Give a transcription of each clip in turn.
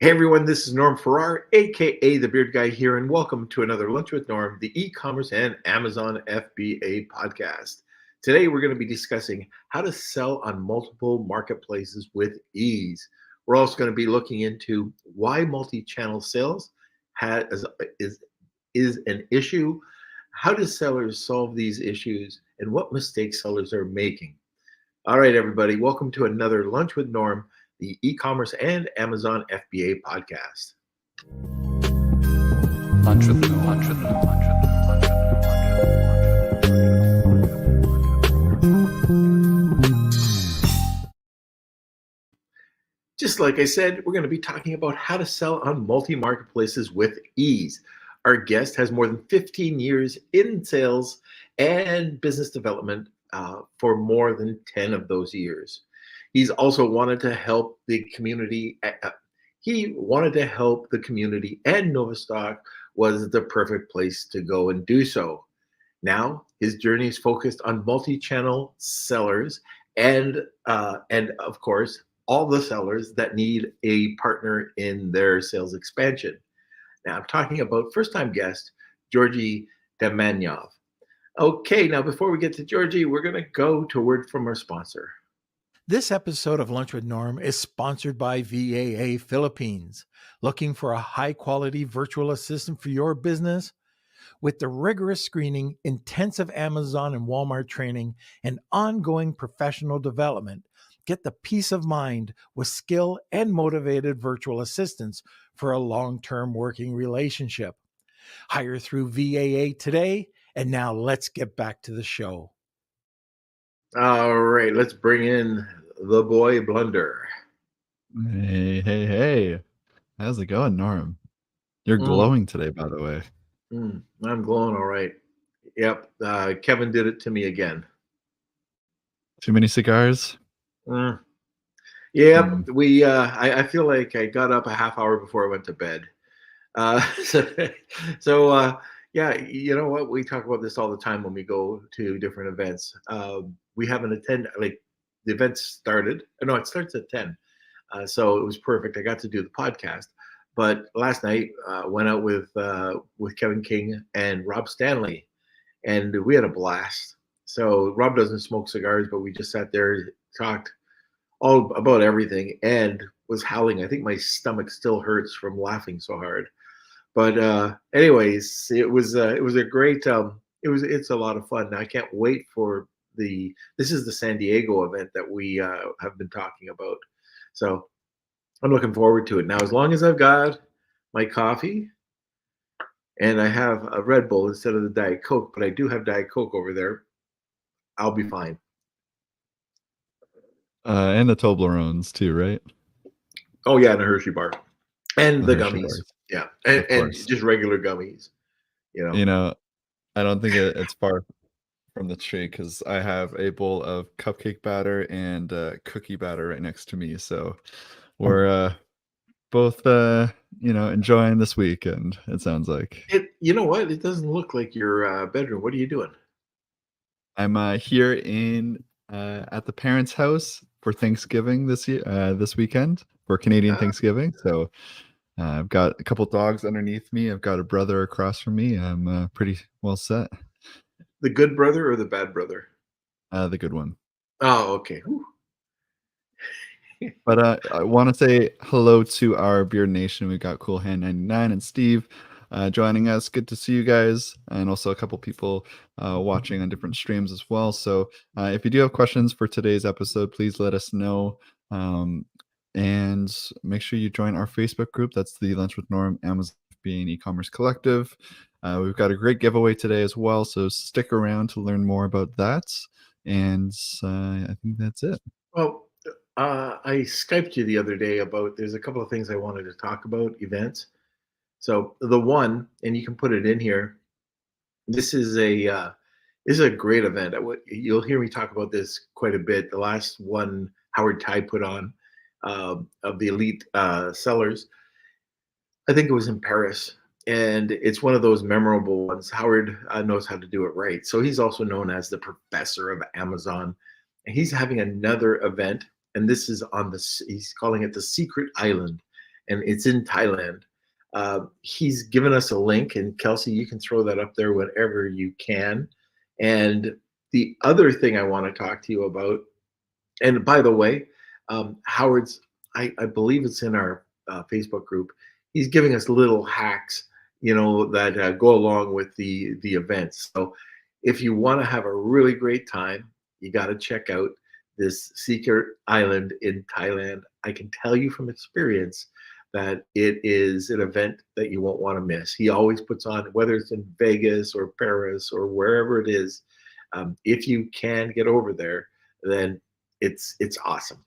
Hey everyone, this is Norm Farrar, aka the Beard Guy here, and welcome to another Lunch with Norm, the e-commerce and Amazon FBA podcast. Today we're going to be discussing how to sell on multiple marketplaces with ease. We're also going to be looking into why multi-channel sales has, is an issue, how do sellers solve these issues, and what mistakes sellers are making. All right, everybody, welcome to another Lunch with Norm, the e-commerce and Amazon FBA podcast. Lunch with Norm. Just like I said, we're going to be talking about how to sell on multi-marketplaces with ease. Our guest has more than 15 years in sales and business development for more than 10 of those years. He's also wanted to help the community. He wanted to help the community, and Noverstock was the perfect place to go and do so. Now his journey is focused on multi-channel sellers and of course all the sellers that need a partner in their sales expansion. Now I'm talking about first-time guest Georgi Damyanov. Okay, now before we get to Georgi, we're going to go to a word from our sponsor. This episode of Lunch with Norm is sponsored by VAA Philippines. Looking for a high-quality virtual assistant for your business? With the rigorous screening, intensive Amazon and Walmart training, and ongoing professional development, get the peace of mind with skill and motivated virtual assistants for a long-term working relationship. Hire through VAA today, and now let's get back to the show. All right, let's bring in the boy Blunder. Hey. How's it going, Norm? You're glowing today, by the way. I'm glowing all right. Yep, Kevin did it to me again. Too many cigars? Yep, I feel like I got up a half hour before I went to bed. Yeah, you know what? We talk about this all the time when we go to different events. We haven't attended, like the event started. No, it starts at 10. So it was perfect. I got to do the podcast. But last night, went out with Kevin King and Rob Stanley, and we had a blast. So Rob doesn't smoke cigars, but we just sat there, talked all about everything, and was howling. I think my stomach still hurts from laughing so hard. But anyways, it was a great. It's a lot of fun. I can't wait for this is the San Diego event that we have been talking about. So I'm looking forward to it. Now, as long as I've got my coffee and I have a Red Bull instead of the Diet Coke, but I do have Diet Coke over there, I'll be fine. And the Toblerones too, right? Oh yeah, and a Hershey bar. And the gummies. Bars. Yeah. And just regular gummies. You know, I don't think it's far from the tree because I have a bowl of cupcake batter and cookie batter right next to me. So we're both enjoying this weekend, it sounds like. You know what? It doesn't look like your bedroom. What are you doing? I'm here at the parents' house for Thanksgiving this weekend for Canadian Thanksgiving. So I've got a couple dogs underneath me. I've got a brother across from me. I'm pretty well set. The good brother or the bad brother? The good one. Oh, okay. But I want to say hello to our Beard Nation. We've got Cool Hand 99 and Steve joining us. Good to see you guys, and also a couple people watching on different streams as well. So if you do have questions for today's episode, please let us know. And make sure you join our Facebook group. That's the Lunch with Norm Amazon FBA and e-commerce collective. We've got a great giveaway today as well, so stick around to learn more about that. And I think that's it. Well, I Skyped you the other day about there's a couple of things I wanted to talk about, events. So the one, and you can put it in here, this is a great event. You'll hear me talk about this quite a bit. The last one Howard Ty put on of the elite sellers, I think it was in Paris, and it's one of those memorable ones. Howard knows how to do it right. So he's also known as the professor of Amazon, and he's having another event, and this is he's calling it the Secret Island, and it's in Thailand. He's given us a link, and Kelsey, you can throw that up there whenever you can. And the other thing I want to talk to you about, and by the way, Howard's, I believe it's in our Facebook group. He's giving us little hacks, that go along with the events. So if you want to have a really great time, you got to check out this secret island in Thailand. I can tell you from experience that it is an event that you won't want to miss. He always puts on, whether it's in Vegas or Paris or wherever it is, if you can get over there, then it's awesome.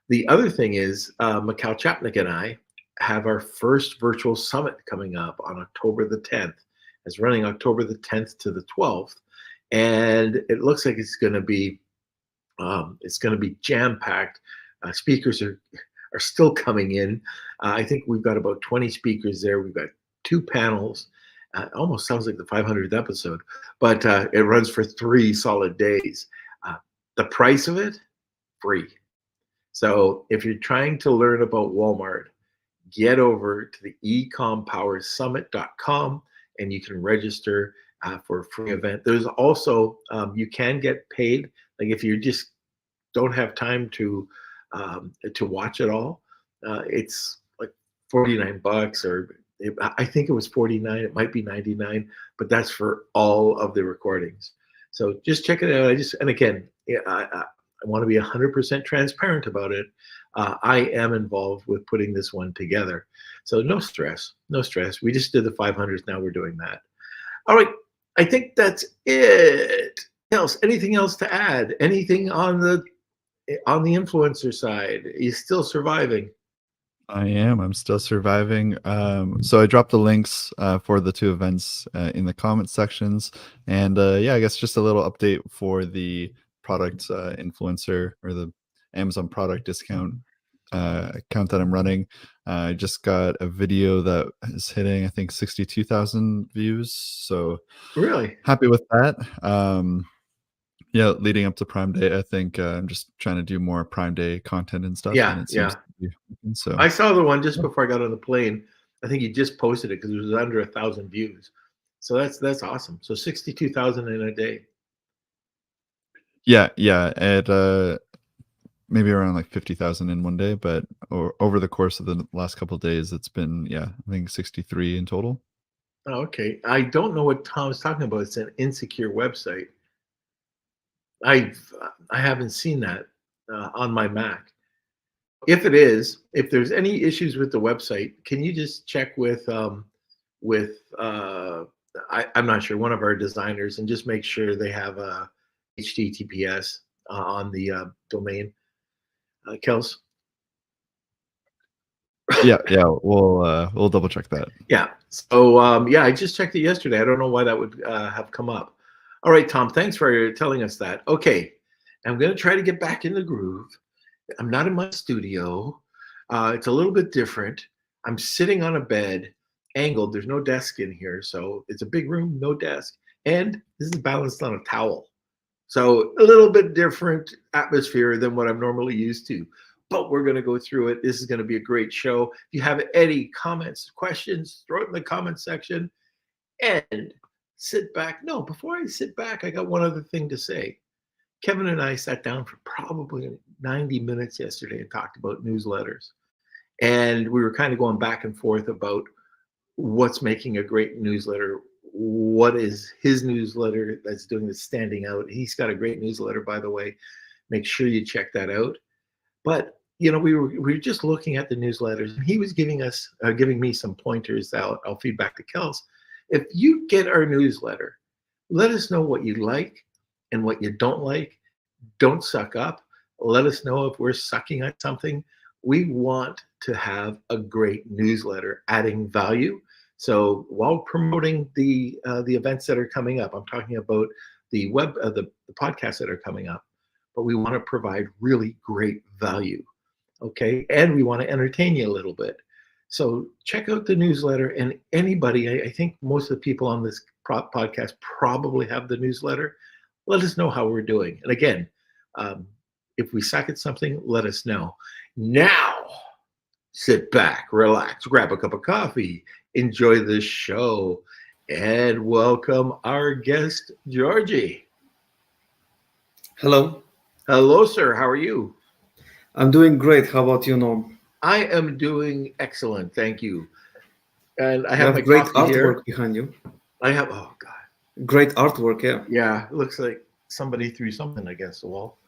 The other thing is, Mikhail Chapnik and I have our first virtual summit coming up on October the 10th. It's running October the 10th to the 12th, and it looks like it's going to be jam-packed. Speakers are still coming in. I think we've got about 20 speakers there. We've got 2 panels. Almost sounds like the 500th episode, but it runs for 3 solid days. The price of it, free. So if you're trying to learn about Walmart, get over to the ecompowersummit.com and you can register for a free event. There's also, you can get paid. Like if you just don't have time to watch it all, it's like $49, or I think it was $49. It might be $99, but that's for all of the recordings. So just check it out. And again, I want to be 100% transparent about it. I am involved with putting this one together. So no stress. We just did the 500s. Now we're doing that. All right. I think that's it. Anything else to add? Anything on the influencer side? Are you still surviving? I'm still surviving. So I dropped the links for the 2 events in the comment sections. And I guess just a little update for the product influencer, or the Amazon product discount account that I'm running. I just got a video that is hitting, I think, 62,000 views. So Really happy with that. Leading up to Prime Day, I think I'm just trying to do more Prime Day content and stuff. Yeah, and it seems to be working, so I saw the one just before I got on the plane. I think you just posted it because it was under 1,000 views. So that's awesome. So 62,000 in a day. Yeah, at maybe around like 50,000 in one day, but over the course of the last couple of days, it's been I think 63 in total. Oh, okay. I don't know what Tom's talking about. It's an insecure website. I haven't seen that on my Mac. If there's any issues with the website, can you just check with I'm not sure, one of our designers, and just make sure they have a HTTPS on the domain. Kels? Yeah, we'll double check that. Yeah. So I just checked it yesterday. I don't know why that would have come up. All right, Tom, thanks for telling us that. Okay, I'm going to try to get back in the groove. I'm not in my studio. It's a little bit different. I'm sitting on a bed, angled. There's no desk in here, so it's a big room, no desk. And this is balanced on a towel. So a little bit different atmosphere than what I'm normally used to. But we're going to go through it. This is going to be a great show. If you have any comments, questions, throw it in the comment section. And sit back. No, before I sit back, I got one other thing to say. Kevin and I sat down for probably 90 minutes yesterday and talked about newsletters. And we were kind of going back and forth about what's making a great newsletter. What is his newsletter that's doing the standing out? He's got a great newsletter, by the way. Make sure you check that out. But we were just looking at the newsletters, and he was giving me some pointers that I'll feed back to Kels. If you get our newsletter, let us know what you like and what you don't like. Don't suck up. Let us know if we're sucking at something. We want to have a great newsletter adding value. So while promoting the events that are coming up, I'm talking about the podcasts that are coming up, but we want to provide really great value. Okay. And we want to entertain you a little bit. So check out the newsletter, and anybody, I think most of the people on this podcast probably have the newsletter. Let us know how we're doing. And again, if we suck at something, let us know. Now, Sit back, relax, grab a cup of coffee, enjoy the show, and welcome our guest, Georgi. Hello, Hello, sir. How are you? I'm doing great. How about you, Norm? I am doing excellent. Thank you. And I You have my have great coffee here. artwork behind you. I have, oh, God. Great artwork, yeah. Yeah, it looks like somebody threw something against the wall.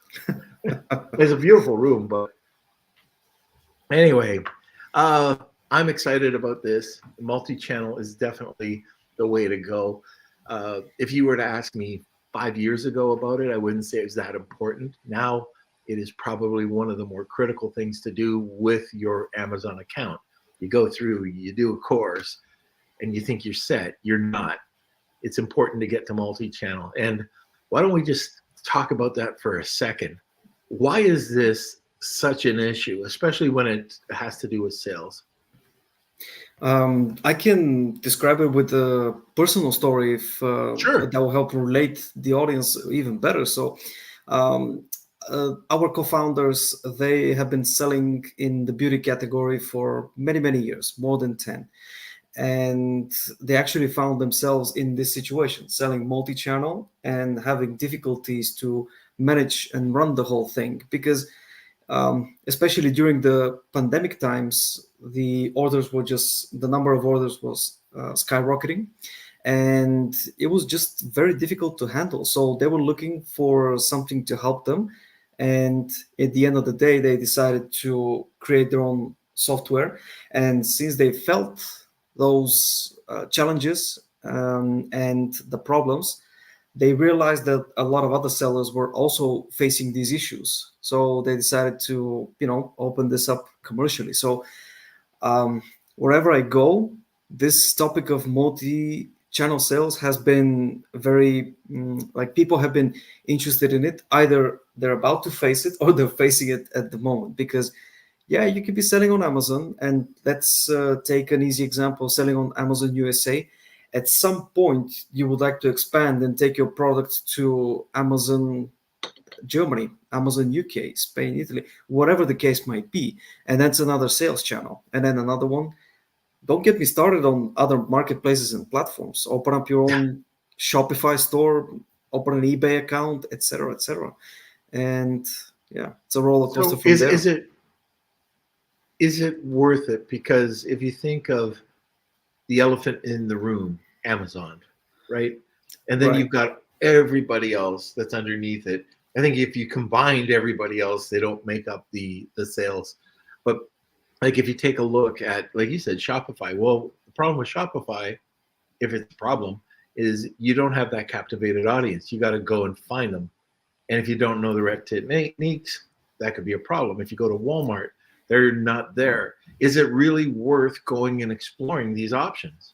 It's a beautiful room, but anyway, I'm excited about this. Multi-channel is definitely the way to go. If you were to ask me 5 years ago about it, I wouldn't say it's that important. Now, it is probably one of the more critical things to do with your Amazon account. You go through, you do a course, and you think you're set. You're not. It's important to get to multi-channel. And why don't we just talk about that for a second? Why is this such an issue, especially when it has to do with sales? I can describe it with a personal story if Sure. that will help relate the audience even better. So, um, our co-founders, they have been selling in the beauty category for many, many years, more than 10. And they actually found themselves in this situation, selling multi-channel and having difficulties to manage and run the whole thing because especially during the pandemic times, the number of orders was skyrocketing, and it was just very difficult to handle. So they were looking for something to help them, and at the end of the day, they decided to create their own software. And since they felt those challenges and the problems, they realized that a lot of other sellers were also facing these issues. So they decided to, open this up commercially. So um, wherever I go, this topic of multi-channel sales has been very, like people have been interested in it. Either they're about to face it or they're facing it at the moment because yeah, you could be selling on Amazon, and let's take an easy example: selling on Amazon USA. At some point, you would like to expand and take your product to Amazon Germany, Amazon UK, Spain, Italy, whatever the case might be, and that's another sales channel. And then another one. Don't get me started on other marketplaces and platforms. Open up your own Shopify store, open an eBay account, etc., etc. And yeah, it's a roller coaster So from there. is it worth it? Because if you think of the elephant in the room, Amazon, right? And then Right. you've got everybody else that's underneath it. I think if you combined everybody else, they don't make up the sales. But like if you take a look at, like you said, Shopify. Well, the problem with Shopify, if it's a problem, is you don't have that captivated audience. You got to go and find them. And if you don't know the right techniques, that could be a problem. If you go to Walmart, they're not there. Is it really worth going and exploring these options?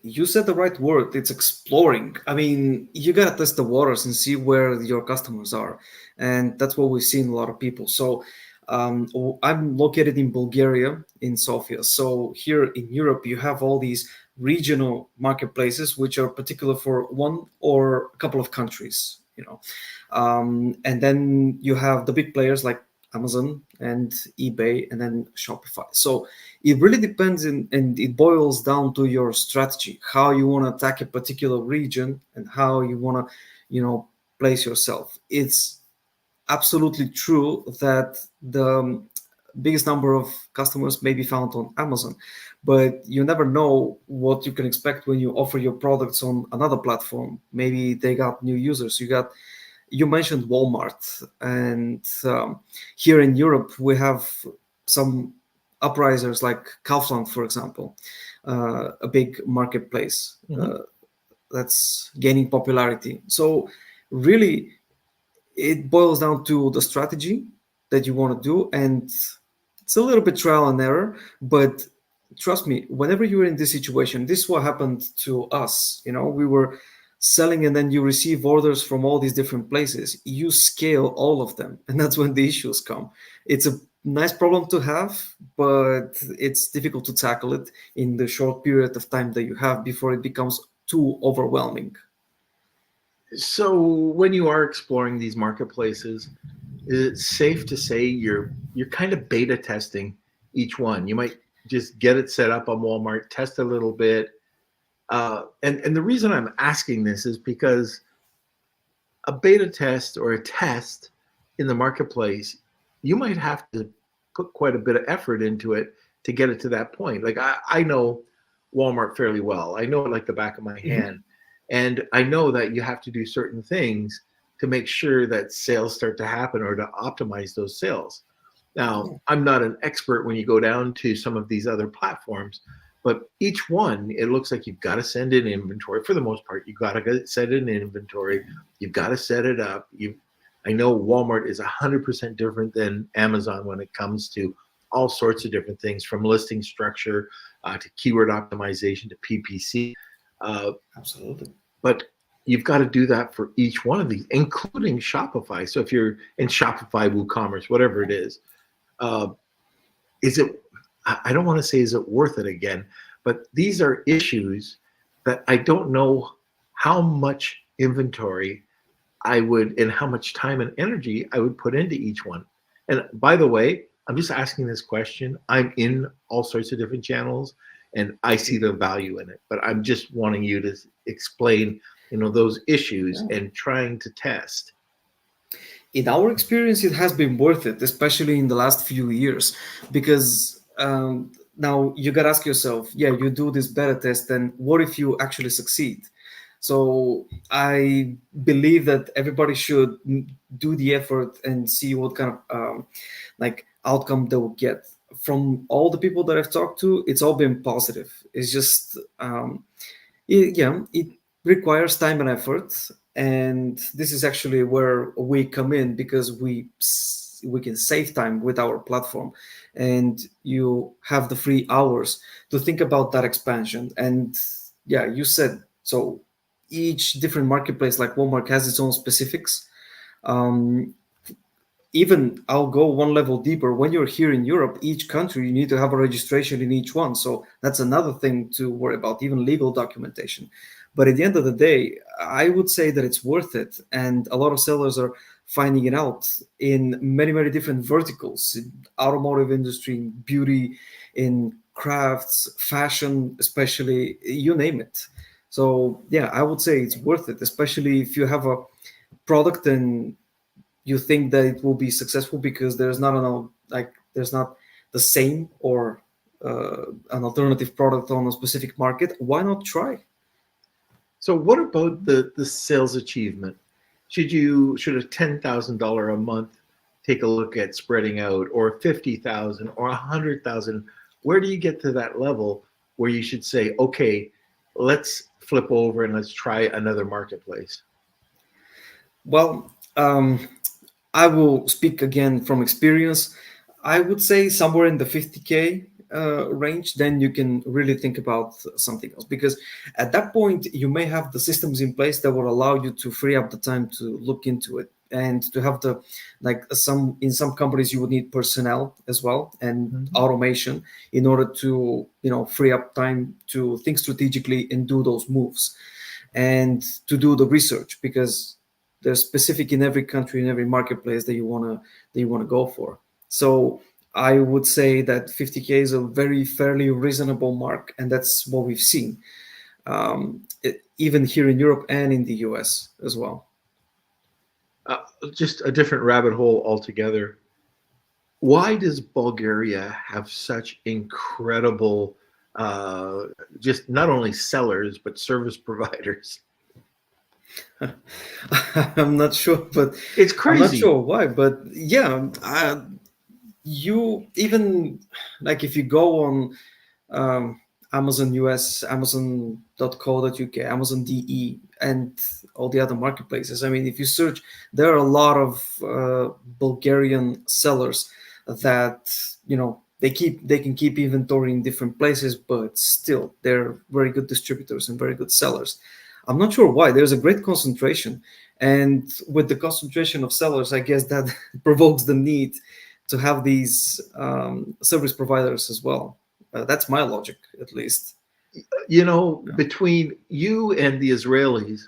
You said the right word. It's exploring. I mean, you gotta test the waters and see where your customers are, and that's what we've seen a lot of people. So, I'm located in Bulgaria, in Sofia. So here in Europe, you have all these regional marketplaces which are particular for one or a couple of countries. And then you have the big players like Amazon and eBay, and then Shopify. So it really depends and it boils down to your strategy, how you want to attack a particular region and how you want to, place yourself. It's absolutely true that the biggest number of customers may be found on Amazon, but you never know what you can expect when you offer your products on another platform. Maybe they got new users. You mentioned Walmart, and here in Europe we have some uprisers like Kaufland, for example, a big marketplace that's gaining popularity. So really, it boils down to the strategy that you want to do, and it's a little bit trial and error. But trust me, whenever you're in this situation, this is what happened to us. We were selling, and then you receive orders from all these different places. You scale all of them, and that's when the issues come. It's a nice problem to have, but it's difficult to tackle it in the short period of time that you have before it becomes too overwhelming. So when you are exploring these marketplaces, is it safe to say you're kind of beta testing each one. You might just get it set up on Walmart, test a little bit. And the reason I'm asking this is because a beta test or a test in the marketplace, you might have to put quite a bit of effort into it to get it to that point. Like I know Walmart fairly well. I know it like the back of my hand. And I know that you have to do certain things to make sure that sales start to happen or to optimize those sales. Now, I'm not an expert when you go down to some of these other platforms, but each one, it looks like you've got to send in inventory. For the most part, you've got to set in inventory. You've got to set it up. I know Walmart is 100% different than Amazon when it comes to all sorts of different things, from listing structure to keyword optimization to PPC. Absolutely. But you've got to do that for each one of these, including Shopify. So if you're in Shopify, WooCommerce, whatever it is it, I don't want to say is it worth it again, but these are issues that I don't know how much inventory I would and how much time and energy I would put into each one. And by the way, I'm just asking this question. I'm in all sorts of different channels and I see the value in it, but I'm just wanting you to explain, those issues and trying to test. In our experience, it has been worth it, especially in the last few years, because now you got to ask yourself, you do this beta test, and what if you actually succeed? So I believe that everybody should do the effort and see what kind of outcome they will get. From all the people that I've talked to, it's all been positive. It's just, it requires time and effort. And this is actually where we come in, because we can save time with our platform, and you have the free hours to think about that expansion. And you said, so each different marketplace like Walmart has its own specifics. Even I'll go one level deeper. When you're here in Europe, each country, you need to have a registration in each one. So that's another thing to worry about, even legal documentation. But at the end of the day, I would say that it's worth it. And a lot of sellers are finding it out in many, many different verticals, in automotive industry, in beauty, in crafts, fashion, especially, you name it. So I would say it's worth it, especially if you have a product and you think that it will be successful because there's not the same or an alternative product on a specific market. Why not try? So what about the sales achievement? Should a $10,000 a month take a look at spreading out, or 50,000 or 100,000? Where do you get to that level where you should say, okay, let's flip over and let's try another marketplace? Well, I will speak again from experience. I would say somewhere in the 50K range, then you can really think about something else, because at that point you may have the systems in place that will allow you to free up the time to look into it, and to have in some companies you would need personnel as well, and automation in order to free up time to think strategically and do those moves, and to do the research, because there's specific in every country, in every marketplace that you want to go for. So I would say that 50K is a very fairly reasonable mark, and that's what we've seen, even here in Europe and in the US as well. Just a different rabbit hole altogether. Why does Bulgaria have such incredible, just not only sellers, but service providers? I'm not sure, but it's crazy. I'm not sure why, but you even if you go on Amazon US, Amazon.co.uk, Amazon DE, and all the other marketplaces. I mean, if you search, there are a lot of Bulgarian sellers that they can keep inventory in different places, but still they're very good distributors and very good sellers. I'm not sure why. There's a great concentration, and with the concentration of sellers, I guess that provokes the need to have these service providers as well. That's my logic, at least. Between you and the Israelis,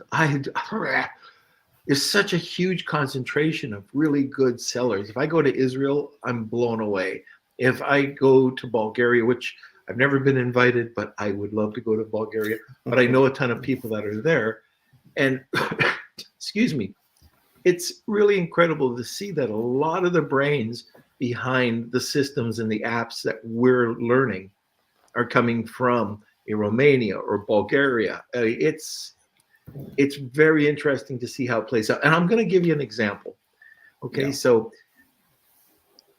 there's such a huge concentration of really good sellers. If I go to Israel, I'm blown away. If I go to Bulgaria, which I've never been invited, but I would love to go to Bulgaria, but I know a ton of people that are there. And excuse me, it's really incredible to see that a lot of the brains behind the systems and the apps that we're learning are coming from Romania or Bulgaria. It's very interesting to see how it plays out. And I'm going to give you an example. Okay, Yeah. so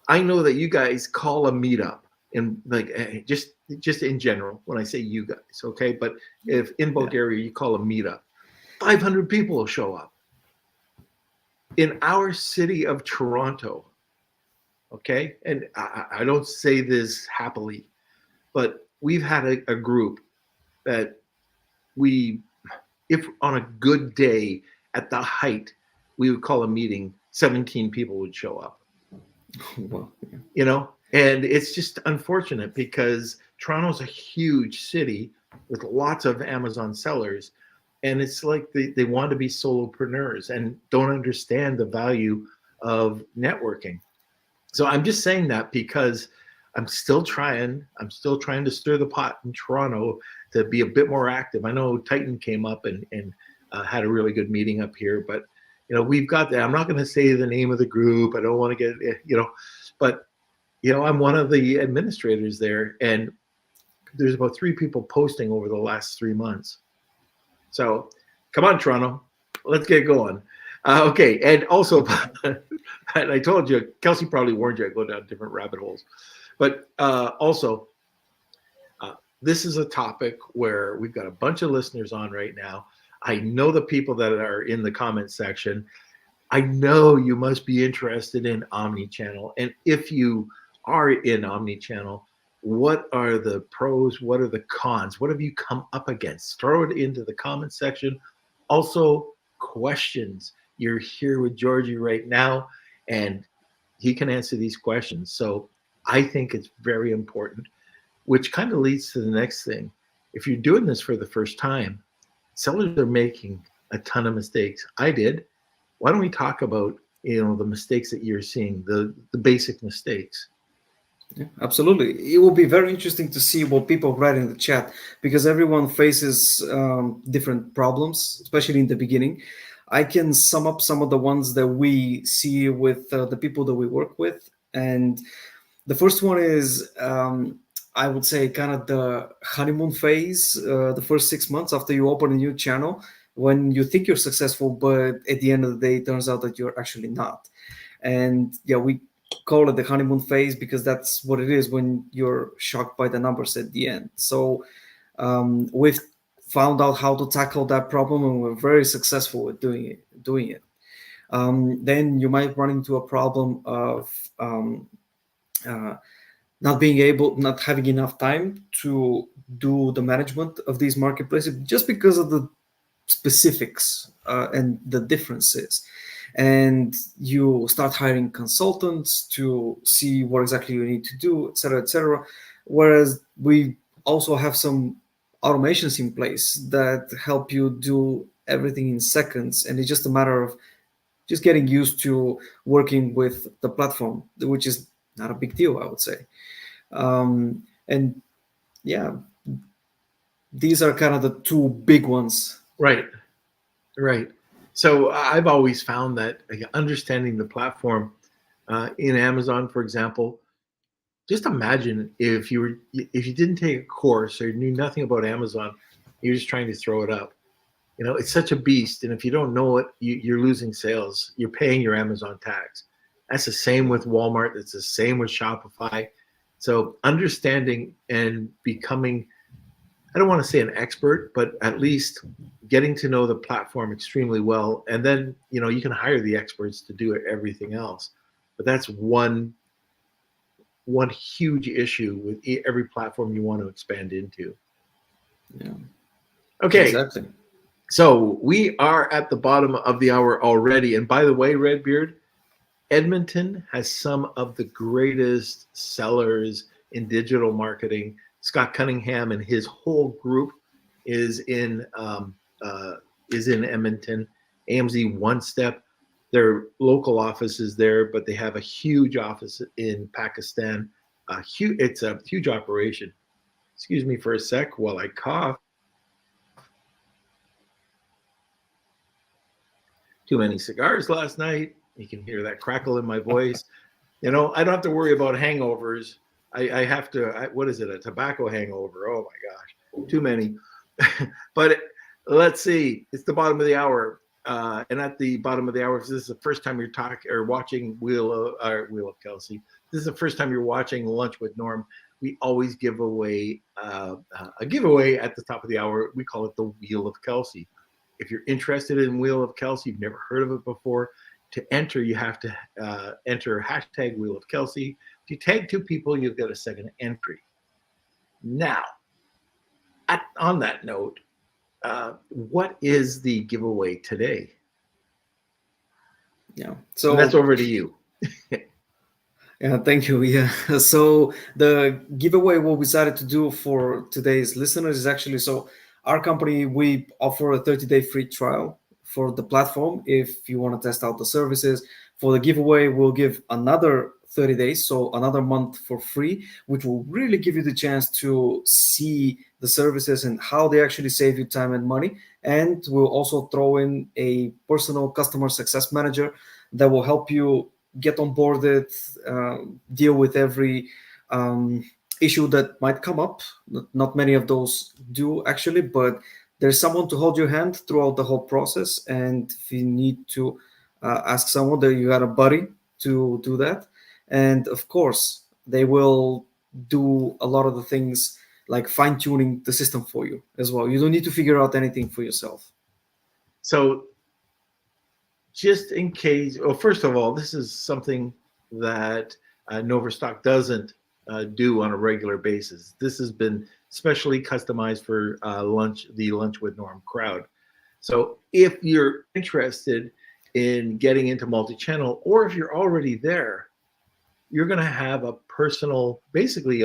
I know that you guys call a meetup, and like just in general, when I say you guys, okay, but if in Bulgaria you call a meetup, 500 people will show up. In our city of Toronto, okay, and I don't say this happily, but we've had a group that if on a good day at the height, we would call a meeting, 17 people would show up. Well, You know, and it's just unfortunate because Toronto's a huge city with lots of Amazon sellers, and it's like they want to be solopreneurs and don't understand the value of networking. So I'm just saying that because I'm still trying to stir the pot in Toronto to be a bit more active. I know Titan came up and had a really good meeting up here, but we've got that. I'm not going to say the name of the group. I don't want to get, but I'm one of the administrators there, and there's about 3 people posting over the last 3 months. So come on, Toronto, let's get going. Okay, and also, and I told you, Kelsey probably warned you I go down different rabbit holes, but also, this is a topic where we've got a bunch of listeners on right now. I know the people that are in the comment section. I know you must be interested in omnichannel, and if you are in omnichannel, what are the pros? What are the cons? What have you come up against? Throw it into the comment section. Also, questions. You're here with Georgie right now, and he can answer these questions. So I think it's very important, which kind of leads to the next thing. If you're doing this for the first time, sellers are making a ton of mistakes. I did. Why don't we talk about the mistakes that you're seeing, the basic mistakes? Yeah, absolutely. It will be very interesting to see what people write in the chat, because everyone faces different problems, especially in the beginning. I can sum up some of the ones that we see with the people that we work with. And the first one is, I would say, kind of the honeymoon phase, the first 6 months after you open a new channel, when you think you're successful, but at the end of the day, it turns out that you're actually not. And yeah, we call it the honeymoon phase because that's what it is when you're shocked by the numbers at the end. So we've found out how to tackle that problem, and we're very successful at doing it. Then you might run into a problem of not having enough time to do the management of these marketplaces, just because of the specifics and the differences. And you start hiring consultants to see what exactly you need to do, et cetera, et cetera. Whereas we also have some automations in place that help you do everything in seconds. And it's just a matter of just getting used to working with the platform, which is not a big deal, I would say. And yeah, these are kind of the 2 big ones. Right. So I've always found that understanding the platform in Amazon, for example, just imagine if you didn't take a course or knew nothing about Amazon, you're just trying to throw it up. It's such a beast, and if you don't know it, you're losing sales. You're paying your Amazon tax. That's the same with Walmart. It's the same with Shopify. So understanding and becoming, I don't want to say an expert, but at least getting to know the platform extremely well. And then, you can hire the experts to do everything else. But that's one huge issue with every platform you want to expand into. Yeah. Okay. Exactly. So we are at the bottom of the hour already. And by the way, Redbeard, Edmonton has some of the greatest sellers in digital marketing. Scott Cunningham and his whole group is in Edmonton. AMZ One Step, their local office is there, but they have a huge office in Pakistan. It's a huge operation. Excuse me for a sec while I cough. Too many cigars last night. You can hear that crackle in my voice. I don't have to worry about hangovers. I have to. What is it? A tobacco hangover? Oh my gosh, too many. But let's see. It's the bottom of the hour, and at the bottom of the hour, if this is the first time you're talking or watching Wheel of Kelsey, this is the first time you're watching Lunch with Norm. We always give away a giveaway at the top of the hour. We call it the Wheel of Kelsey. If you're interested in Wheel of Kelsey, you've never heard of it before, to enter, you have to enter hashtag Wheel of Kelsey. If you tag 2 people, you'll get a second entry. Now, on that note, what is the giveaway today? Yeah, so and that's over to you. Yeah, thank you. Yeah, so the giveaway what we decided to do for today's listeners is actually, so our company, we offer a 30-day free trial for the platform if you want to test out the services. For the giveaway, we'll give another 30 days, so another month for free, which will really give you the chance to see the services and how they actually save you time and money. And we'll also throw in a personal customer success manager that will help you get onboarded, deal with every issue that might come up. Not many of those do actually, but there's someone to hold your hand throughout the whole process. And if you need to ask someone, that you got a buddy to do that. And of course, they will do a lot of the things like fine-tuning the system for you as well. You don't need to figure out anything for yourself. So just in case, well, first of all, this is something that Noverstock doesn't do on a regular basis. This has been specially customized for the Lunch with Norm crowd. So if you're interested in getting into multi-channel, or if you're already there, you're going to have a personal, basically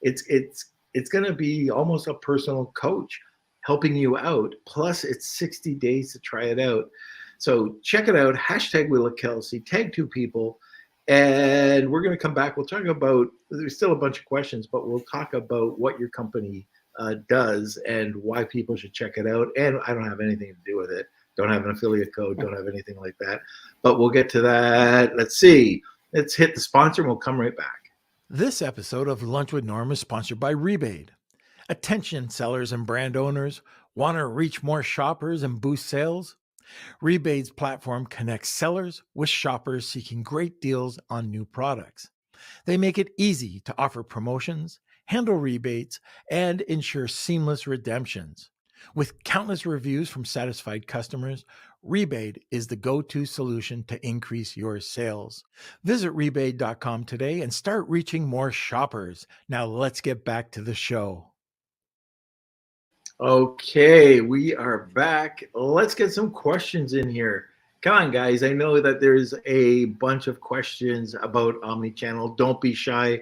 it's going to be almost a personal coach helping you out. Plus, it's 60 days to try it out. So check it out. Hashtag Wheel of Kelsey. Tag 2 people. And we're going to come back. We'll talk about, there's still a bunch of questions, but we'll talk about what your company does and why people should check it out. And I don't have anything to do with it. Don't have an affiliate code. Don't have anything like that. But we'll get to that. Let's see. Let's hit the sponsor and we'll come right back. This episode of Lunch with Norm is sponsored by Rebate. Attention sellers and brand owners, want to reach more shoppers and boost sales? Rebate's platform connects sellers with shoppers seeking great deals on new products. They make it easy to offer promotions, handle rebates, and ensure seamless redemptions. With countless reviews from satisfied customers, Rebate is the go-to solution to increase your sales. Visit rebate.com today and start reaching more shoppers. Now let's get back to the show. Okay, we are back. Let's get some questions in here. Come on, guys. I know that there's a bunch of questions about omnichannel. Don't be shy.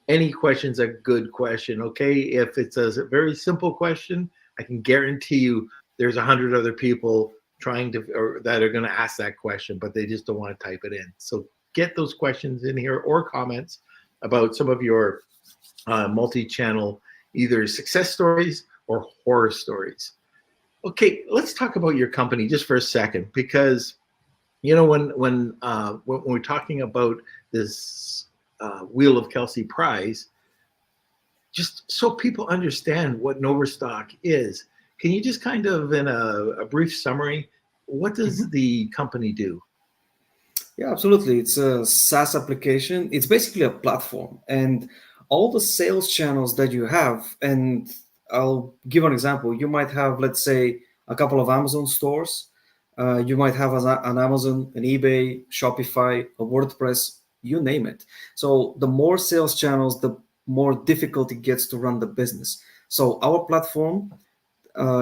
Any question's a good question, okay? If it's a very simple question, I can guarantee you there's 100 other people trying to, or that are going to ask that question, but they just don't want to type it in. So get those questions in here or comments about some of your multi-channel, either success stories or horror stories. Okay, let's talk about your company just for a second, because you know when we're talking about this Wheel of Kelsey prize, just so people understand what Noverstock is, can you just kind of, in a brief summary, what does the company do? Yeah, absolutely. It's a SaaS application. It's basically a platform, and all the sales channels that you have, and I'll give an example. You might have, let's say, a couple of Amazon stores. You might have an Amazon, an eBay, Shopify, a WordPress, you name it. So the more sales channels, the more difficult it gets to run the business. So our platform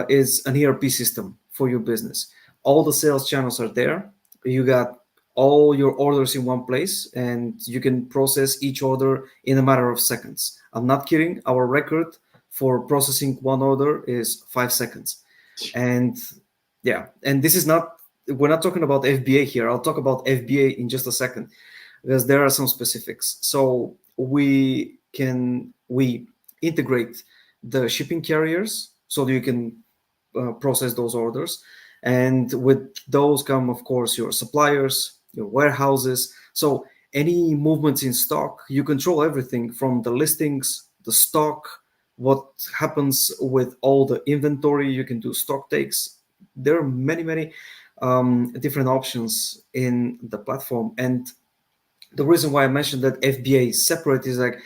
is an ERP system for your business. All the sales channels are there. You got all your orders in one place, and you can process each order in a matter of seconds. I'm not kidding. Our record for processing one order is 5 seconds. And yeah, and this is not, we're not talking about FBA here. I'll talk about FBA in just a second, because there are some specifics. So we integrate the shipping carriers so that you can process those orders. And with those come, of course, your suppliers, your warehouses. So any movements in stock, you control everything from the listings, the stock, what happens with all the inventory. You can do stock takes. There are many different options in the platform. And the reason why I mentioned that FBA is separate is like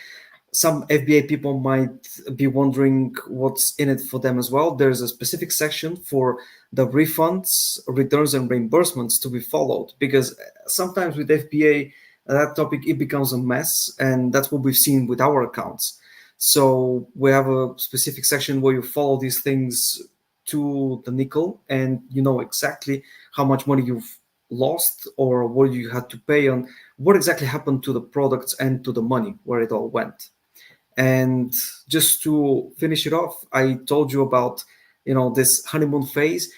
some FBA people might be wondering what's in it for them as well. There's a specific section for the refunds, returns, and reimbursements to be followed, because sometimes with FBA, that topic, it becomes a mess, and that's what we've seen with our accounts. So we have a specific section where you follow these things to the nickel, and you know exactly how much money you've lost or what you had to pay on what exactly happened to the products and to the money, where it all went. And just to finish it off, I told you about, this honeymoon phase.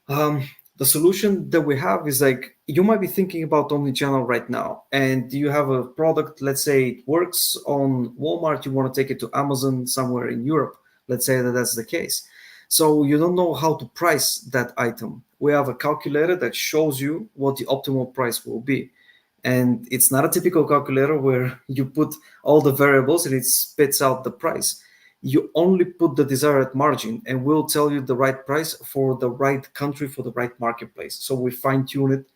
The solution that we have is like, you might be thinking about omnichannel right now, and you have a product, let's say it works on Walmart, you want to take it to Amazon somewhere in Europe. Let's say that that's the case. So you don't know how to price that item. We have a calculator that shows you what the optimal price will be. And it's not a typical calculator where you put all the variables and it spits out the price. You only put the desired margin, and we'll tell you the right price for the right country, for the right marketplace. So we fine tune it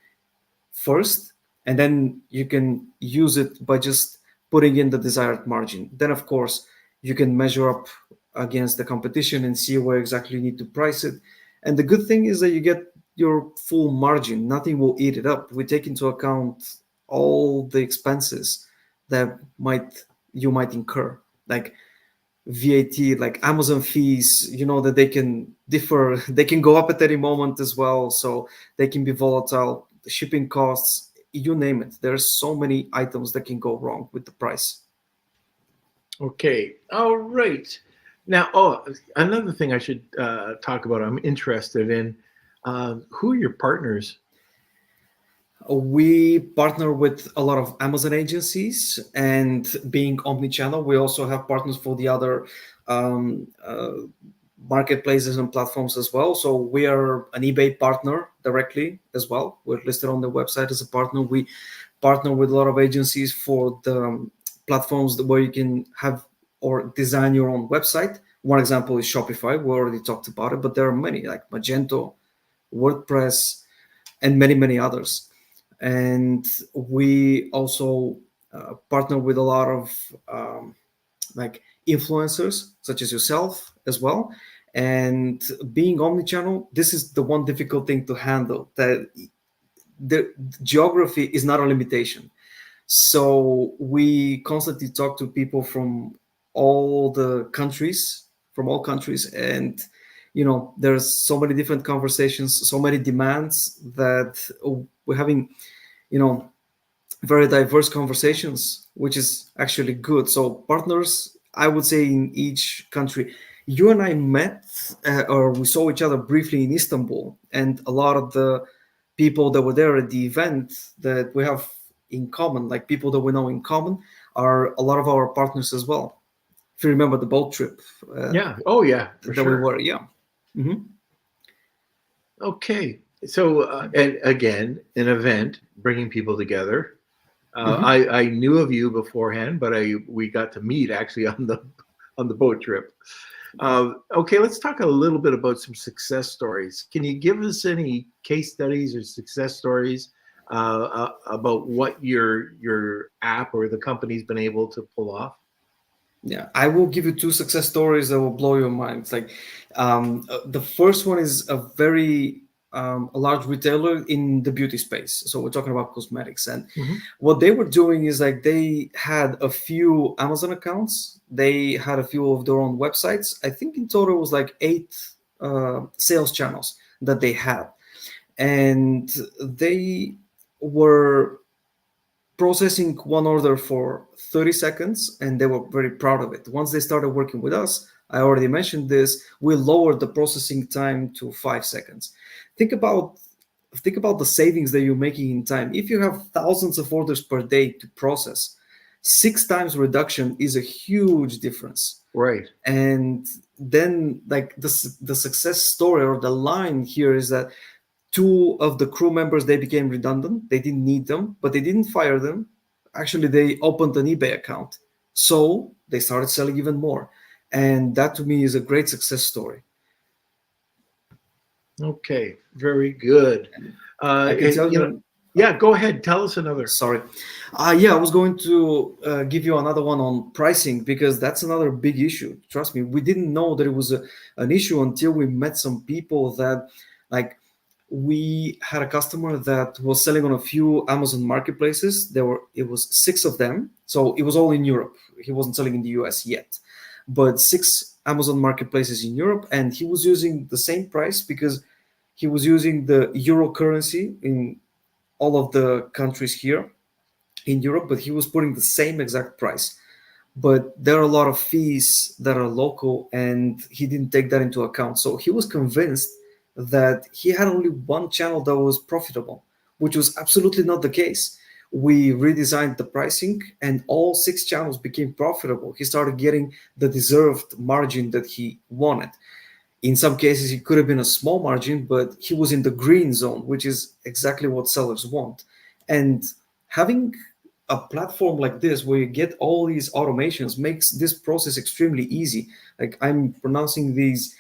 first, and then you can use it by just putting in the desired margin. Then, of course, you can measure up against the competition and see where exactly you need to price it. And the good thing is that you get your full margin. Nothing will eat it up. We take into account all the expenses that you might incur, like VAT, like Amazon fees, that they can differ, they can go up at any moment as well, so they can be volatile. The shipping costs, you name it. There's so many items that can go wrong with the price. Okay, all right. Now, another thing I should talk about, I'm interested in, who are your partners? We partner with a lot of Amazon agencies, and being omnichannel, we also have partners for the other marketplaces and platforms as well. So we are an eBay partner directly as well. We're listed on the website as a partner. We partner with a lot of agencies for the platforms where you can have or design your own website. One example is Shopify. We already talked about it, but there are many like Magento, WordPress, and many others. And we also partner with a lot of like influencers such as yourself as well. And being omnichannel, this is the one difficult thing to handle, that the geography is not a limitation. So we constantly talk to people from all countries, and there's so many different conversations, so many demands, that we're having very diverse conversations, which is actually good. So partners, I would say, in each country. You and I met or we saw each other briefly in Istanbul, and a lot of the people that were there at the event that we have in common, like people that we know in common, are a lot of our partners as well. If you remember the boat trip. Yeah. Oh, yeah. For that sure. we were. Yeah. Mm-hmm. Okay. So, and again, an event bringing people together. I knew of you beforehand, but we got to meet actually on the boat trip. Okay, let's talk a little bit about some success stories. Can you give us any case studies or success stories about what your app or the company's been able to pull off? Yeah, I will give you two success stories that will blow your mind. It's like the first one is a large retailer in the beauty space. So we're talking about cosmetics, and what they were doing is like they had a few Amazon accounts, they had a few of their own websites. I think in total it was like 8 sales channels that they had, and they were processing one order for 30 seconds, and they were very proud of it. Once they started working with us, I already mentioned this, we lowered the processing time to 5 seconds. Think about the savings that you're making in time. If you have thousands of orders per day to process, 6 times reduction is a huge difference. Right. And then like the success story or the line here is that 2 of the crew members, they became redundant. They didn't need them, but they didn't fire them. Actually, they opened an eBay account. So they started selling even more. And that to me is a great success story. Okay. Very good. I can tell you. Yeah, go ahead. Tell us another. Sorry. Yeah, I was going to give you another one on pricing, because that's another big issue. Trust me, we didn't know that it was an issue until we met some people that, like, we had a customer that was selling on a few Amazon marketplaces. It was 6 of them. So it was all in Europe. He wasn't selling in the US yet, but 6 Amazon marketplaces in Europe. And he was using the same price because he was using the euro currency in all of the countries here in Europe, but he was putting the same exact price. But there are a lot of fees that are local, and he didn't take that into account. So he was convinced that he had only one channel that was profitable, which was absolutely not the case. We redesigned the pricing, and all 6 channels became profitable. He started getting the deserved margin that he wanted. In some cases, it could have been a small margin, but he was in the green zone, which is exactly what sellers want. And having a platform like this where you get all these automations makes this process extremely easy. Like, I'm pronouncing these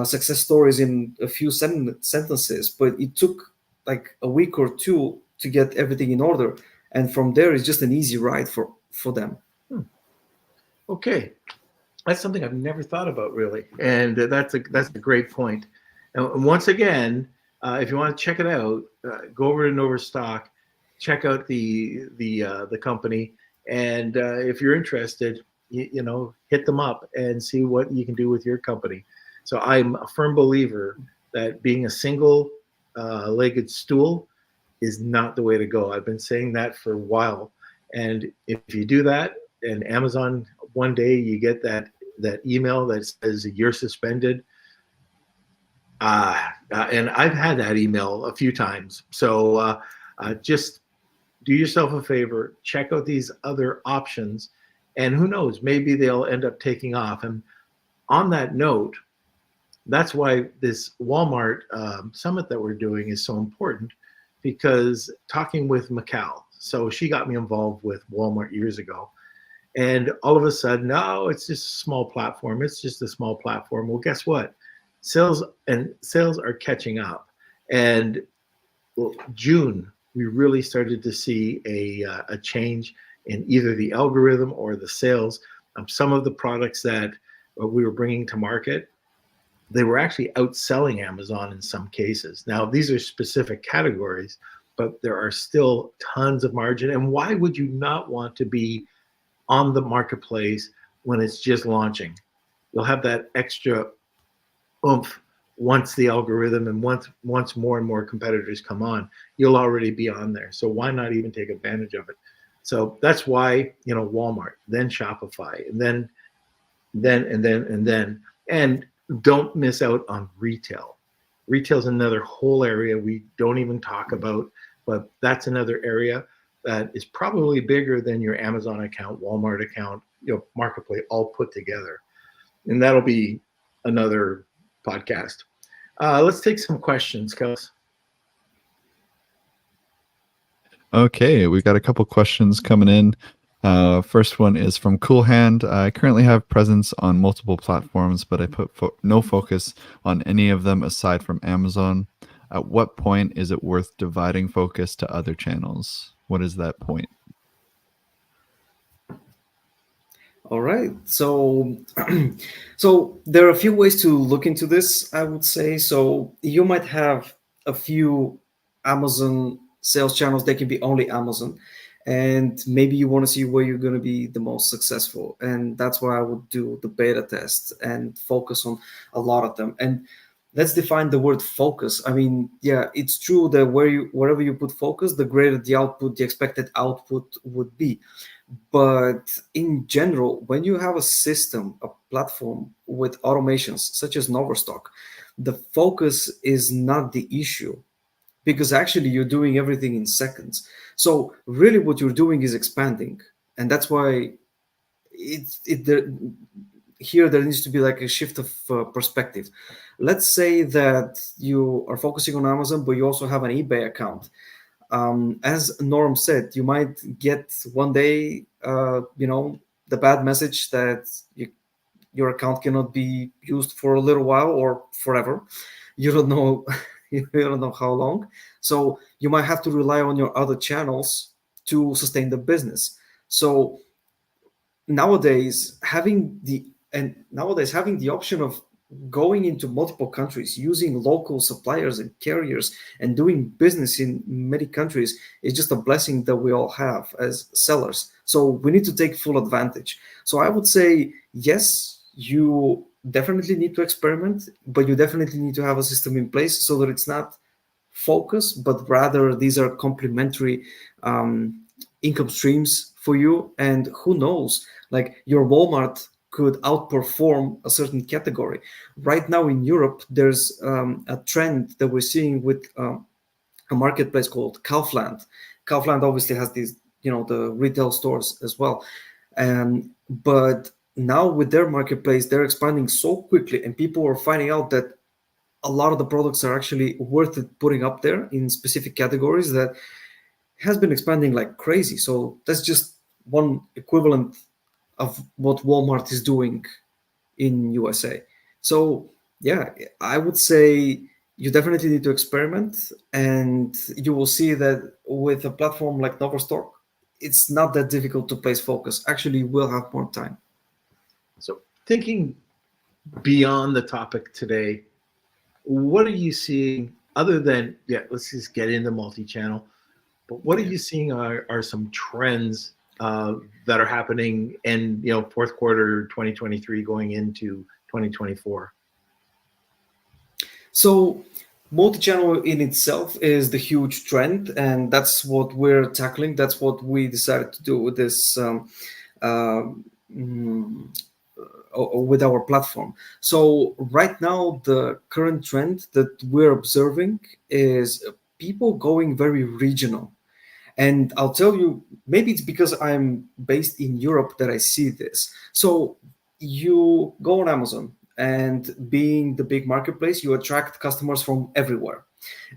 success stories in a few sentences, but it took like a week or 2 to get everything in order. And from there, it's just an easy ride for them. Okay. That's something I've never thought about, really, and that's a great point. And once again, if you want to check it out, go over to Noverstock, check out the company, and if you're interested, hit them up and see what you can do with your company. So I'm a firm believer that being a single-legged stool is not the way to go. I've been saying that for a while, and if you do that, and Amazon, one day you get that email that says you're suspended. And I've had that email a few times. So just do yourself a favor, check out these other options, and who knows, maybe they'll end up taking off. And on that note, that's why this Walmart summit that we're doing is so important, because talking with Mikal, so she got me involved with Walmart years ago. And all of a sudden, no, it's just a small platform. It's just a small platform. Well, guess what? Sales are catching up. And June, we really started to see a change in either the algorithm or the sales. Some of the products that we were bringing to market, they were actually outselling Amazon in some cases. Now, these are specific categories, but there are still tons of margin. And why would you not want to be on the marketplace when it's just launching? You'll have that extra oomph once the algorithm and once more and more competitors come on, you'll already be on there. So why not even take advantage of it? So that's why, Walmart, then Shopify, and then, and don't miss out on retail. Retail is another whole area we don't even talk about, but that's another area that is probably bigger than your Amazon account, Walmart account, marketplace all put together. And that'll be another podcast. Let's take some questions, Kels. Okay, we got a couple questions coming in. First one is from Cool Hand. I currently have presence on multiple platforms, but I put no focus on any of them aside from Amazon. At what point is it worth dividing focus to other channels? What is that point? All right. So, so there are a few ways to look into this, I would say. So you might have a few Amazon sales channels. They can be only Amazon. And maybe you want to see where you're going to be the most successful. And that's why I would do the beta test and focus on a lot of them. And let's define the word focus. I mean, yeah, it's true that wherever you put focus, the greater the output, the expected output would be. But in general, when you have a system, a platform with automations such as Noverstock, the focus is not the issue, because actually you're doing everything in seconds. So really what you're doing is expanding. And that's why here there needs to be like a shift of perspective. Let's say that you are focusing on Amazon, but you also have an eBay account. As Norm said, you might get one day, the bad message that your account cannot be used for a little while or forever. You don't know, you don't know how long. So you might have to rely on your other channels to sustain the business. So nowadays having the option of going into multiple countries, using local suppliers and carriers, and doing business in many countries is just a blessing that we all have as sellers. So we need to take full advantage. So I would say, yes, you definitely need to experiment, but you definitely need to have a system in place so that it's not focus, but rather these are complementary income streams for you. And who knows, like your Walmart could outperform a certain category. Right now in Europe, there's a trend that we're seeing with a marketplace called Kaufland. Kaufland obviously has these, the retail stores as well. But now with their marketplace, they're expanding so quickly, and people are finding out that a lot of the products are actually worth it putting up there in specific categories that has been expanding like crazy. So that's just one equivalent of what Walmart is doing in USA. So yeah, I would say you definitely need to experiment, and you will see that with a platform like Noverstock, it's not that difficult to place focus. Actually, you will have more time. So thinking beyond the topic today, what are you seeing other than, let's just get into multi-channel, but what are you seeing are some trends that are happening in fourth quarter 2023 going into 2024? So multi-channel in itself is the huge trend, and that's what we're tackling. That's what we decided to do with this with our platform. So right now, the current trend that we're observing is people going very regional. And I'll tell you, maybe it's because I'm based in Europe that I see this. So you go on Amazon, and being the big marketplace, you attract customers from everywhere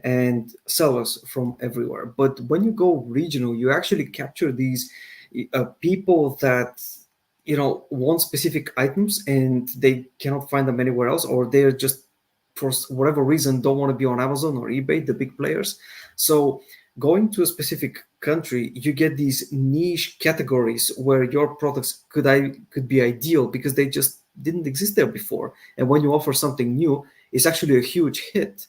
and sellers from everywhere. But when you go regional, you actually capture these people that want specific items and they cannot find them anywhere else, or they're just, for whatever reason, don't want to be on Amazon or eBay, the big players. So going to a specific country, you get these niche categories where your products could be ideal because they just didn't exist there before. And when you offer something new, it's actually a huge hit.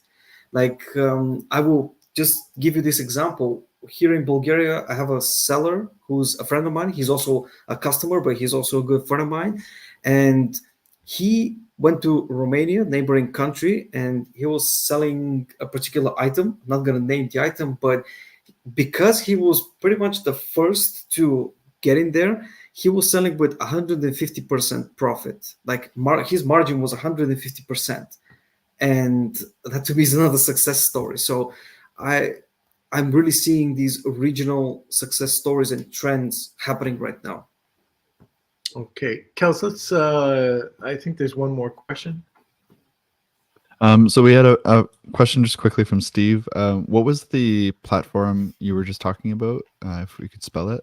Like I will just give you this example. Here in Bulgaria, I have a seller who's a friend of mine. He's also a customer, but he's also a good friend of mine. And he went to Romania, neighboring country, and he was selling a particular item. I'm not going to name the item, but because he was pretty much the first to get in there, he was selling with 150% profit. Like his margin was 150%. And that to me is another success story. So I'm really seeing these regional success stories and trends happening right now. Okay, Kels, let's I think there's one more question. So we had a question just quickly from Steve. What was the platform you were just talking about? If we could spell it.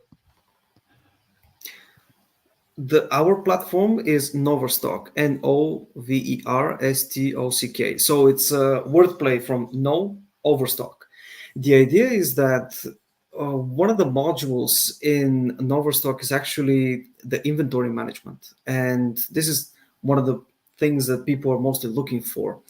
Our platform is Noverstock, Noverstock. So it's a wordplay from no overstock. The idea is that one of the modules in Noverstock is actually the inventory management, and this is one of the things that people are mostly looking for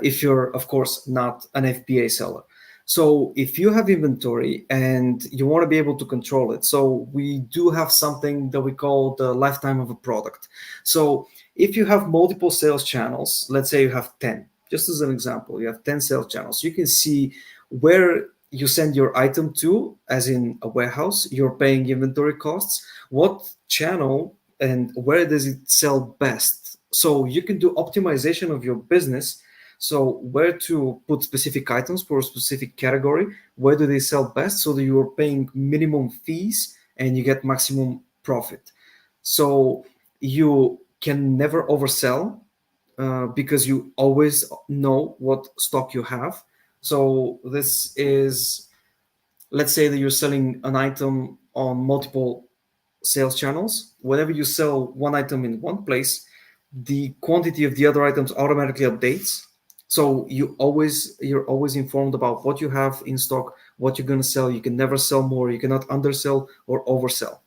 if you're, of course, not an FBA seller. So if you have inventory and you want to be able to control it, so we do have something that we call the lifetime of a product. So if you have multiple sales channels, let's say you have 10, just as an example, you have 10 sales channels, you can see where you send your item to, as in a warehouse, you're paying inventory costs, what channel and where does it sell best. So you can do optimization of your business. So where to put specific items for a specific category, where do they sell best, so that you are paying minimum fees and you get maximum profit. So you can never oversell because you always know what stock you have. So this is, let's say that you're selling an item on multiple sales channels. Whenever you sell one item in one place, the quantity of the other items automatically updates. So you're always informed about what you have in stock, what you're going to sell. You can never sell more. You cannot undersell or oversell.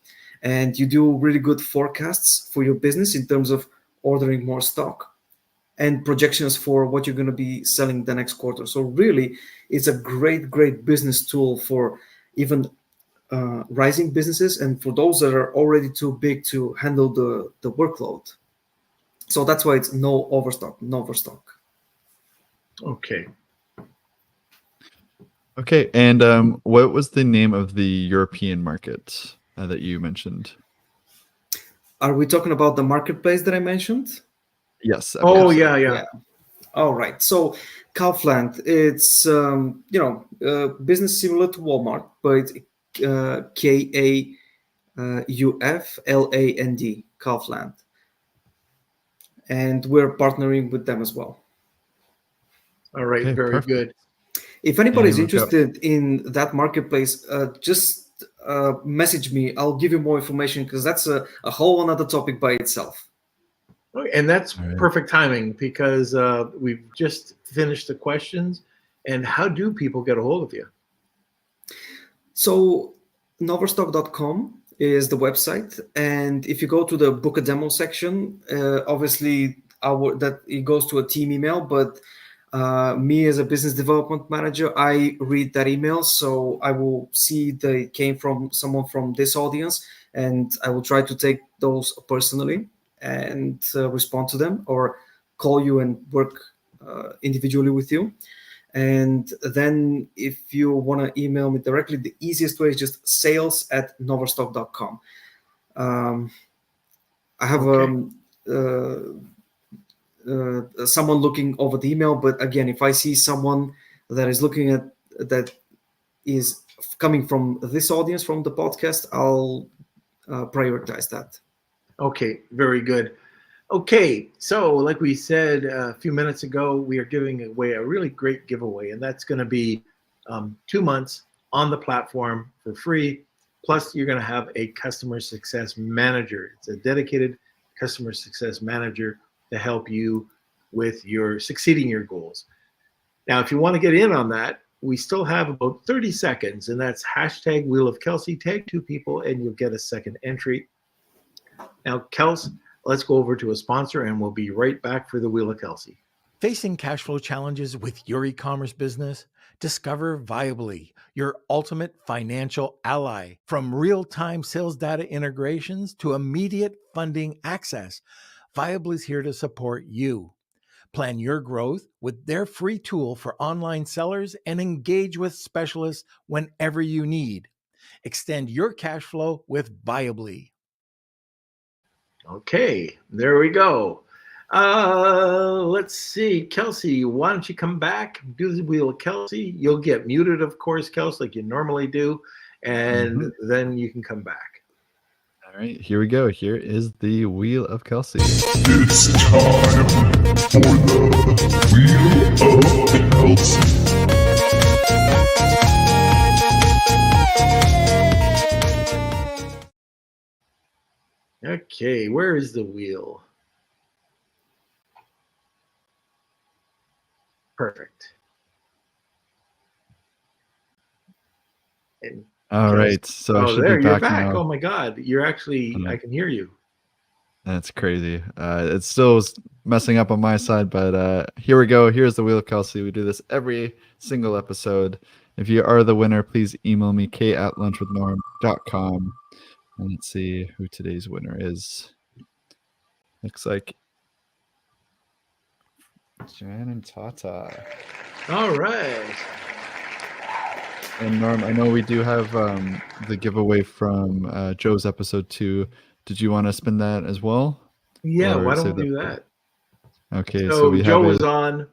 And you do really good forecasts for your business in terms of ordering more stock and projections for what you're going to be selling the next quarter. So really, it's a great business tool for even rising businesses and for those that are already too big to handle the workload. So that's why it's Noverstock. Okay. Okay, and what was the name of the European market that you mentioned? Are we talking about the marketplace that I mentioned? Yes. Oh, so. yeah. All right. So Kaufland, it's business similar to Walmart, but it's Kaufland, Kaufland, and we're partnering with them as well. All right. Okay, Very perfect. good. If anybody's And we've got- interested in that marketplace, just message me. I'll give you more information because that's a whole another topic by itself. Okay, and that's All right. perfect timing because we've just finished the questions. And how do people get a hold of you? So Noverstock.com is the website, and if you go to the book a demo section, obviously that it goes to a team email, but me as a business development manager, I read that email, so I will see that it came from someone from this audience, and I will try to take those personally and respond to them or call you and work individually with you. And then if you want to email me directly, the easiest way is just sales@noverstock.com. I have someone looking over the email, but again, if I see someone that is looking at that is coming from this audience, from the podcast, I'll prioritize that. Okay, very good. Okay, so like we said a few minutes ago, we are giving away a really great giveaway, and that's going to be 2 months on the platform for free. Plus, you're going to have a customer success manager. It's a dedicated customer success manager to help you with your succeeding your goals. Now, if you want to get in on that, we still have about 30 seconds, and that's hashtag Wheel of Kelsey. Tag 2 people, and you'll get a second entry. Now, Kels, let's go over to a sponsor, and we'll be right back for the Wheel of Kelsey. Facing cash flow challenges with your e-commerce business? Discover Viably, your ultimate financial ally. From real-time sales data integrations to immediate funding access, Viably is here to support you. Plan your growth with their free tool for online sellers and engage with specialists whenever you need. Extend your cash flow with Viably. Okay, there we go. Let's see. Kelsey, why don't you come back, do the Wheel of Kelsey? You'll get muted, of course, Kelsey, like you normally do, and then you can come back. All right, here we go. Here is the Wheel of Kelsey. It's time for the Wheel of Kelsey. Okay, where is the wheel? Perfect. And All right, so I should there, be you're back back. now. Oh my God, you're actually, I can hear you. That's crazy. It's still messing up on my side, but here we go. Here's the Wheel of Kelsey. We do this every single episode. If you are the winner, please email me, k@lunchwithnorm.com. And let's see who today's winner is. Looks like Jan and Tata. All right. And Norm, I know we do have the giveaway from Joe's episode 2. Did you want to spin that as well? Yeah, Or why save don't we do that that? Okay, So we Joe have was on.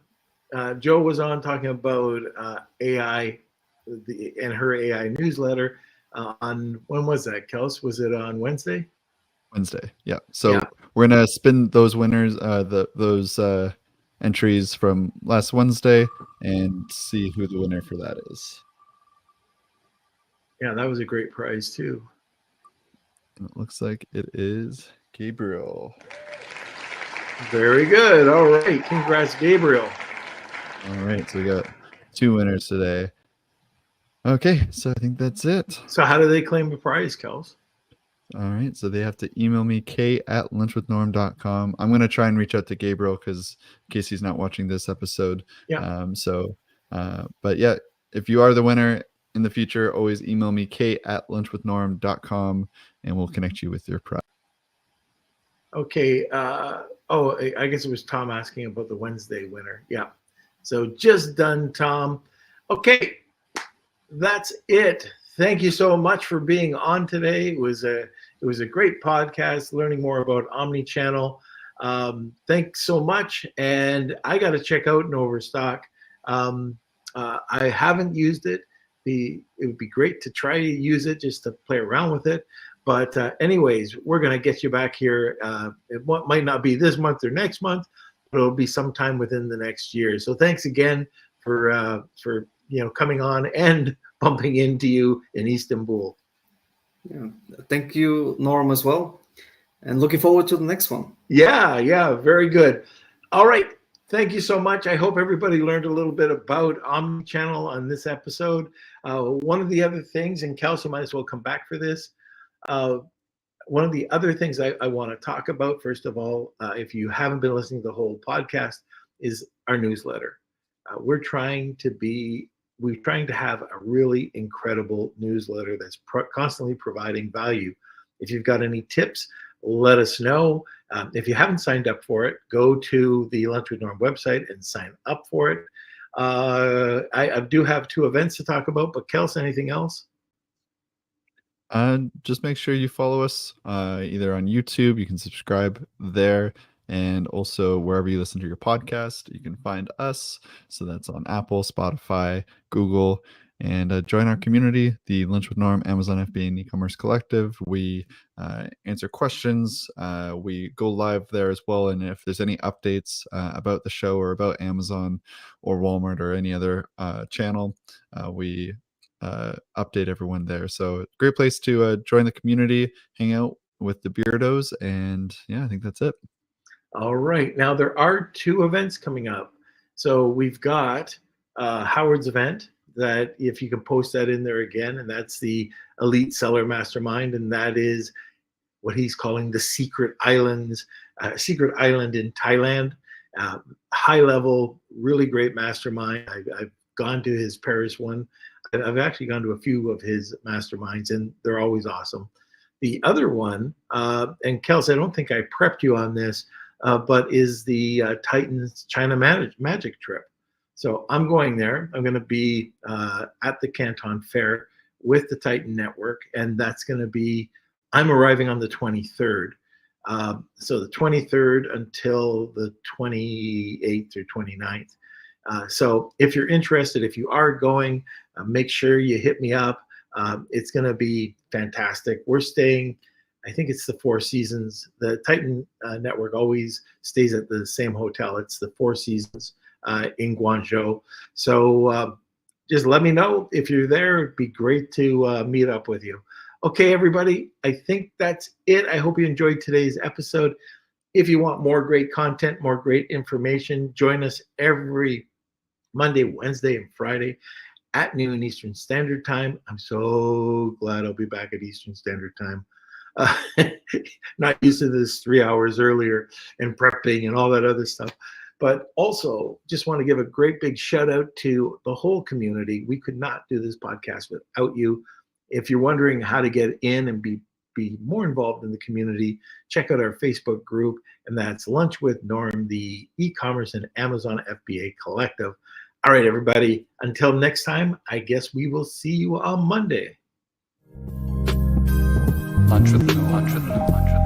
Joe was on talking about AI and her AI newsletter. on, when was that, Kels? Was it on Wednesday? Wednesday. Yeah. So Yeah. we're gonna spin those winners, those entries from last Wednesday, and see who the winner for that is. Yeah, that was a great prize too. And it looks like it is Gabriel. Very good. All right. Congrats, Gabriel. All right. So we got 2 winners today. Okay. So I think that's it. So how do they claim a prize, Kels? All right. So they have to email me, k@lunchwithnorm.com. I'm going to try and reach out to Gabriel because in case he's not watching this episode. Yeah. But yeah, if you are the winner in the future, always email me, k@lunchwithnorm.com, and we'll connect you with your prize. Okay. I guess it was Tom asking about the Wednesday winner. Yeah. So just done, Tom. Okay. That's it. Thank you so much for being on today. It was a great podcast, learning more about omnichannel. Thanks so much. And I got to check out Noverstock. I haven't used it. It would be great to try to use it just to play around with it. But anyways, we're going to get you back here. It might not be this month or next month, but it'll be sometime within the next year. So thanks again for coming on and bumping into you in Istanbul. Yeah. Thank you, Norm, as well. And looking forward to the next one. Yeah, very good. All right. Thank you so much. I hope everybody learned a little bit about omnichannel on this episode. One of the other things, and Kelsey might as well come back for this. One of the other things I want to talk about, first of all, if you haven't been listening to the whole podcast, is our newsletter. We're trying to have a really incredible newsletter that's constantly providing value. If you've got any tips, let us know. If you haven't signed up for it, go to the Lunch with Norm website and sign up for it. I do have 2 events to talk about, but Kels, anything else? Just make sure you follow us either on YouTube. You can subscribe there, and also wherever you listen to your podcast, you can find us. So that's on Apple, Spotify, Google, and join our community, the Lunch with Norm Amazon FBA and e-commerce collective. We answer questions. We go live there as well. And if there's any updates about the show or about Amazon or Walmart or any other channel, we update everyone there. So great place to join the community, hang out with the beardos, and yeah, I think that's it. All right. Now there are 2 events coming up. So we've got Howard's event, that if you can post that in there again, and that's the Elite Seller Mastermind, and that is what he's calling the Secret Island in Thailand. High level, really great mastermind. I've gone to his Paris one. I've actually gone to a few of his masterminds, and they're always awesome. The other one, and Kels, I don't think I prepped you on this, but is the Titans China Magic trip. So I'm going there. I'm going to be at the Canton Fair with the Titan Network, and that's going to be, I'm arriving on the 23rd. So the 23rd until the 28th or 29th. So if you're interested, if you are going, make sure you hit me up. It's going to be fantastic. We're staying, I think it's the Four Seasons. The Titan Network always stays at the same hotel. It's the Four Seasons in Guangzhou. So just let me know if you're there. It'd be great to meet up with you. Okay, everybody, I think that's it. I hope you enjoyed today's episode. If you want more great content, more great information, join us every Monday, Wednesday, and Friday at noon Eastern Standard Time. I'm so glad I'll be back at Eastern Standard Time. Not used to this 3 hours earlier and prepping and all that other stuff. But also just want to give a great big shout out to the whole community. We could not do this podcast without you. If you're wondering how to get in and be more involved in the community, check out our Facebook group, and that's Lunch with Norm, the e-commerce and Amazon FBA collective. All right, everybody, until next time, I guess we will see you on Monday. Lunch with Norm.